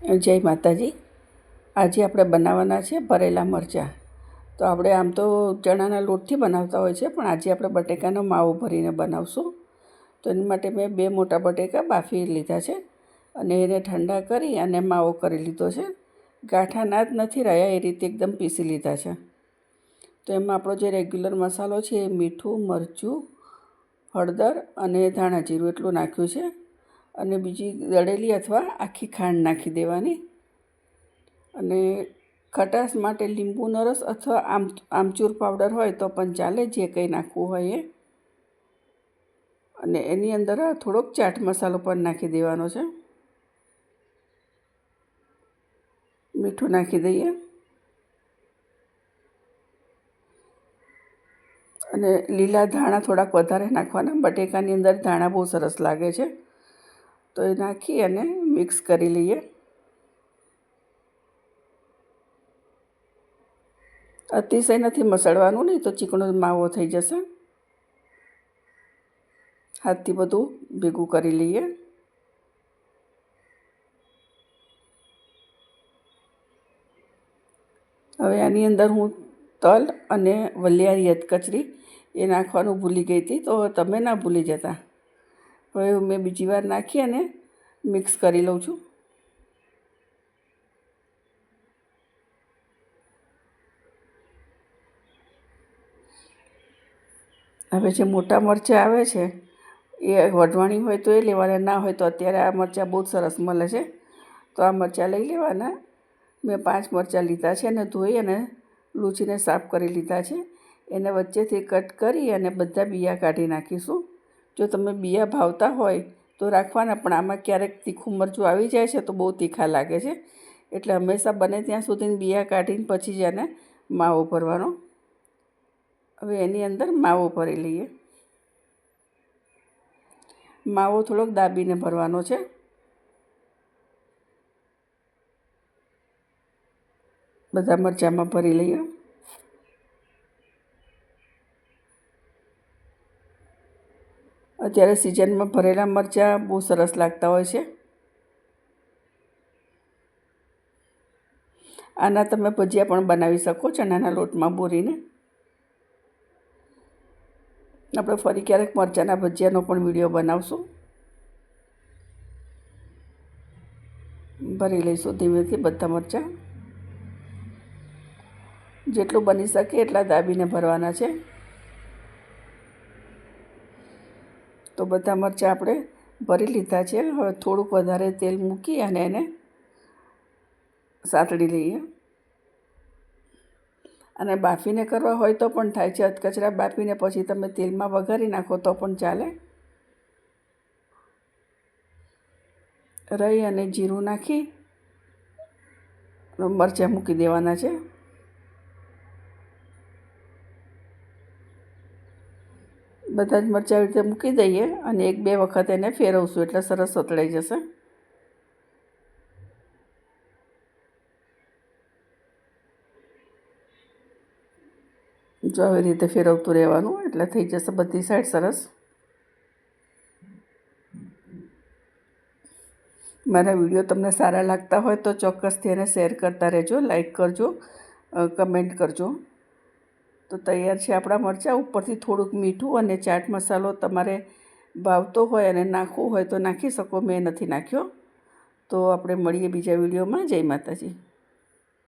જય માતાજી। આજે આપણે બનાવવાના છે ભરેલા મરચાં। તો આપણે આમ તો ચણાના લોટથી બનાવતા હોય છે, પણ આજે આપણે બટેકાનો માવો ભરીને બનાવશું। તો એની માટે મેં 2 મોટા બટેકા બાફી લીધા છે અને એને ઠંડા કરી અને માવો કરી લીધો છે। ગાંઠા ના જ નથી રહ્યા, એ રીતે એકદમ પીસી લીધા છે। તો એમાં આપણો જે રેગ્યુલર મસાલો છે એ મીઠું, મરચું, હળદર અને ધાણા જીરું એટલું નાખ્યું છે અને બીજી દળેલી અથવા આખી ખાંડ નાખી દેવાની। અને ખટાશ માટે લીંબુનો રસ અથવા આમચૂર પાવડર હોય તો પણ ચાલે, જે કંઈ નાખવું હોય એ। અને એની અંદર થોડોક ચાટ મસાલો પણ નાખી દેવાનો છે। મીઠું નાખી દઈએ અને લીલા ધાણા થોડાક વધારે નાખવાના। બટેકાની અંદર ધાણા બહુ સરસ લાગે છે, તો એ નાખી અને મિક્સ કરી લઈએ। અતિશય નથી મસળવાનું, નહીં તો ચીકણો માવો થઈ જશે। હાથથી બધું ભેગું કરી લઈએ। હવે આની અંદર હું તલ અને વલિયારી અધકચરી એ નાખવાનું ભૂલી ગઈ હતી, તો તમે ના ભૂલી જતા। હવે મેં બીજી વાર નાખી અને મિક્સ કરી લઉં છું। હવે જે મોટા મરચાં આવે છે એ વઢવાણી હોય તો એ લેવાના, ના હોય તો અત્યારે આ મરચાં બહુ સરસ મળે છે, તો આ મરચાં લઈ લેવાના। મેં 5 મરચાં લીધા છે અને ધોઈ અને લૂછીને સાફ કરી લીધા છે। એને વચ્ચેથી કટ કરી અને બધા બિયા કાઢી નાખીશું। જો તમે બિયા ભાવતા હોય તો રાખવાના, પણ આમાં ક્યારેક તીખું મરચું આવી જાય છે તો બહુ તીખા લાગે છે, એટલે હંમેશા બને ત્યાં સુધી બિયા કાઢીને પછી જ એને માવો ભરવાનો। હવે એની અંદર માવો ભરી લઈએ। માવો થોડોક દાબીને ભરવાનો છે। બધા મરચાંમાં ભરી લઈએ। અત્યારે સિઝનમાં ભરેલા મરચાં બહુ સરસ લાગતા હોય છે। આના તમે ભજીયા પણ બનાવી શકો ચણાના લોટમાં બોરીને। આપણે ફરી ક્યારેક મરચાંના ભજીયાનો પણ વિડીયો બનાવશું। ભરી લઈશું ધીમેથી બધા મરચાં। જેટલું બની શકે એટલા દાબીને ભરવાના છે। તો બધા મરચાં આપણે ભરી લીધા છે। હવે થોડુંક વધારે તેલ મૂકી અને એને સાતળી લઈએ। અને બાફીને કરવા હોય તો પણ થાય છે, અધકચરા બાફીને પછી તમે તેલમાં વઘારી નાખો તો પણ ચાલે। રાઈ અને જીરું નાખી મરચાં મૂકી દેવાના છે। બધા જ મરચાં આવી રીતે મૂકી દઈએ અને 1-2 વખત એને ફેરવશું એટલે સરસ સતળાઈ જશે। જો આવી રીતે ફેરવતું રહેવાનું એટલે થઈ જશે બધી સાઈડ સરસ। મારા વિડીયો તમને સારા લાગતા હોય તો ચોક્કસથી એને શેર કરતા રહેજો, લાઈક કરજો, કમેન્ટ કરજો। તો તૈયાર છે આપણા મરચાં। ઉપરથી થોડુંક મીઠું અને ચાટ મસાલો તમારે ભાવતો હોય અને નાખવું હોય તો નાખી શકો, મેં નથી નાખ્યો। તો આપણે મળીએ બીજા વિડીયોમાં। જય માતાજી।